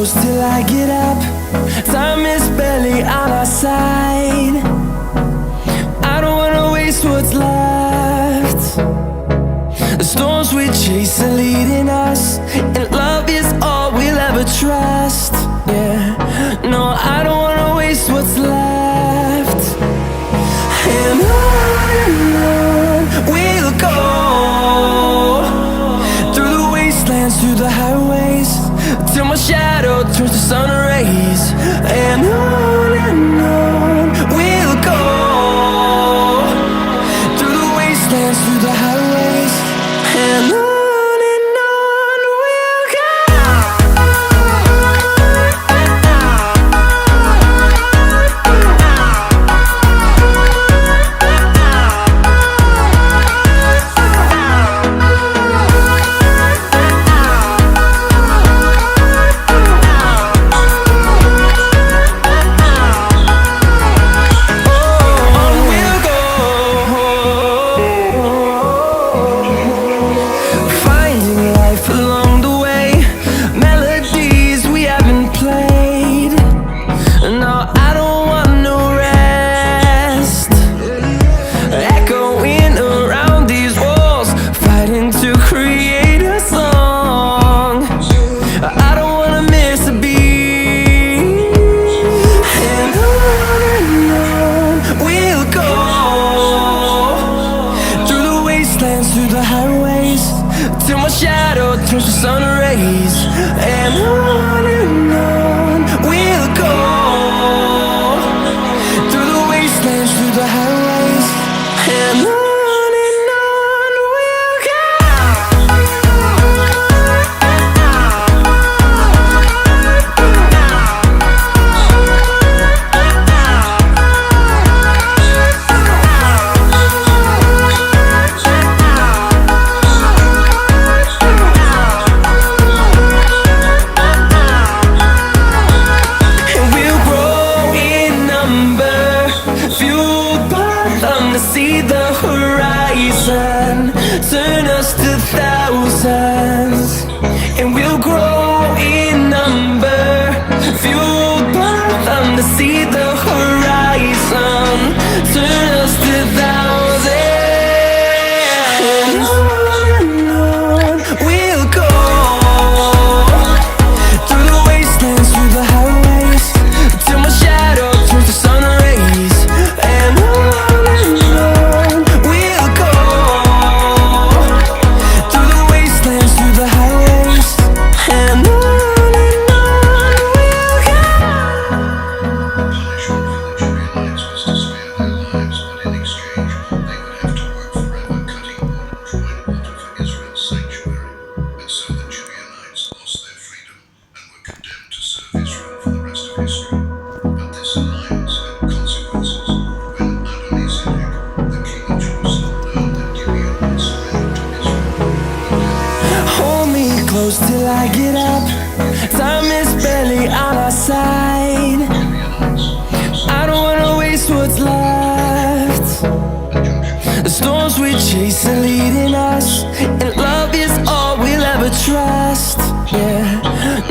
close till I get up. Time is barely on our side. I don't wanna waste what's left. The storms we chase are leading us, and love is all we'll ever trust. Yeah, no, I don't wanna waste what's left. And on we'll go, through the wastelands, through the highways, till my shadow turns to sun rays. And on we'll go, through the wastelands, through the highways, and on. Through the highways, till my shadow turns to sun rays. And on we'll go, through the wastelands, through the highways, and on. See the horizon turn us to thousands, and we'll grow in number, fueled by them to see the horizon turn us to thousands. And on we'll go, through the wastelands, through the highways, till my shadow turns to sun rays. And on close till I get up. Time is barely on our side. I don't wanna waste what's left. The storms we chase are leading us, and love is all we'll ever trust. Yeah,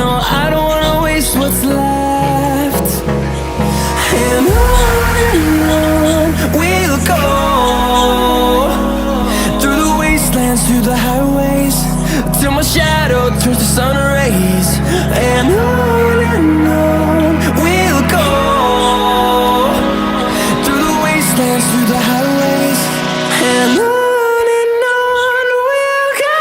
no, I don't wanna waste what's left. And on we'll go, through the wastelands, through the highways, till my shadow turns to sun rays. And on we'll go, through the wastelands, through the highways, and on. We'll go.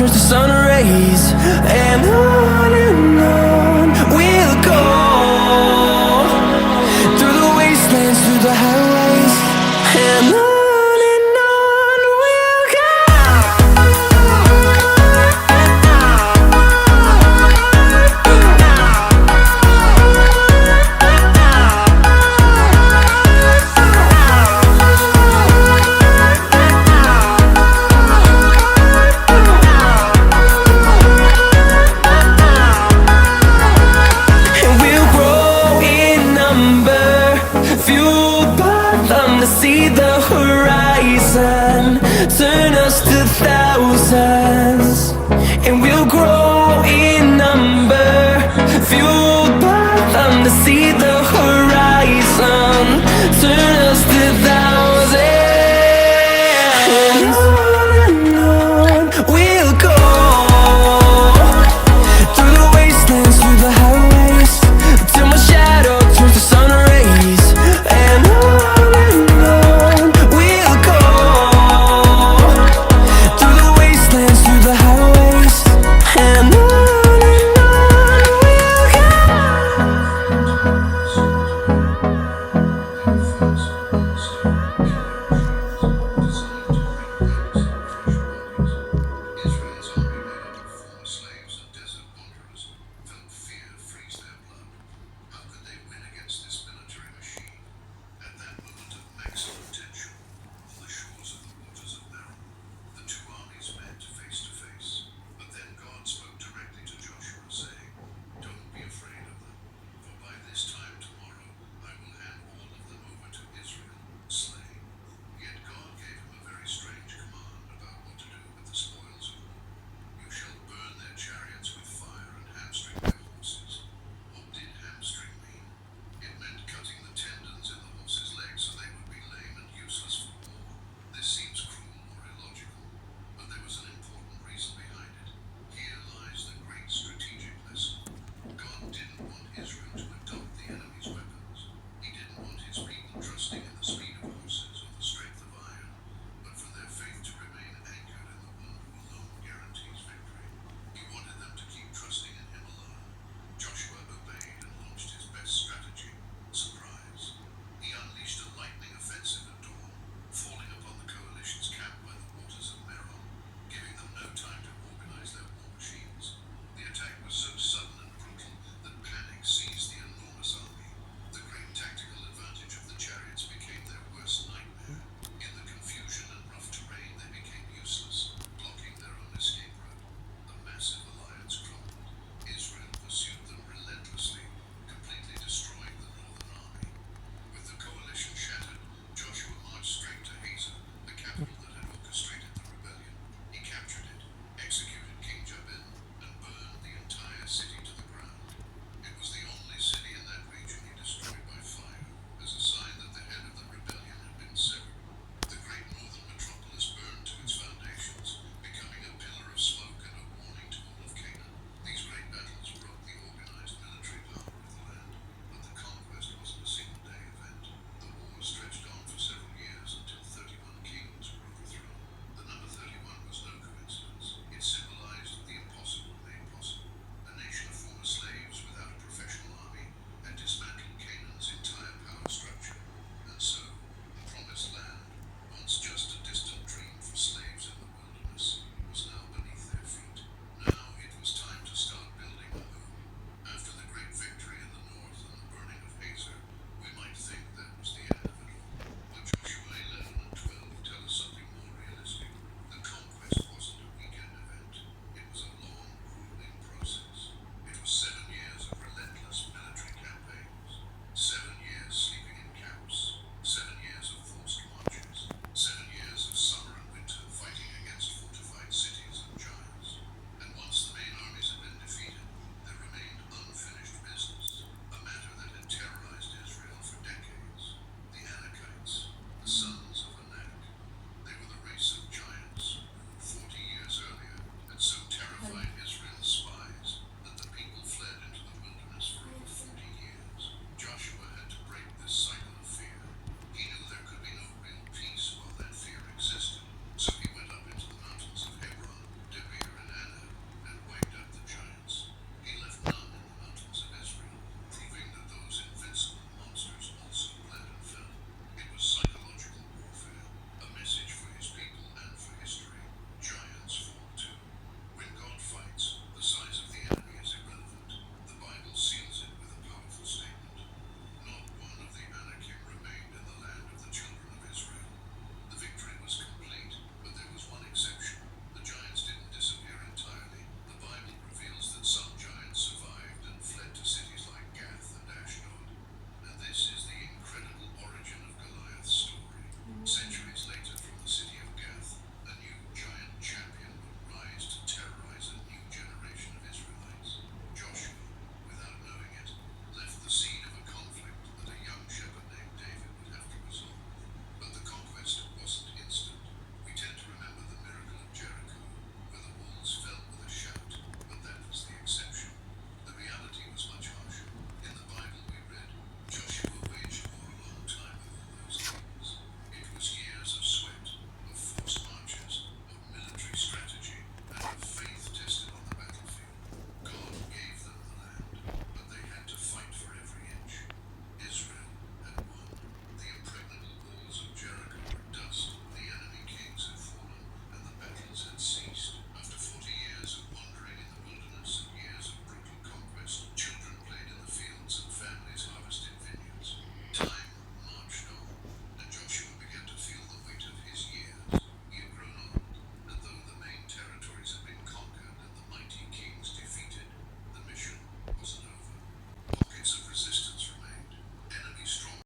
turns to sun rays, and on we'll go, through the wastelands, through the highways, and on we'll go. Fueled by them to see the horizon, turn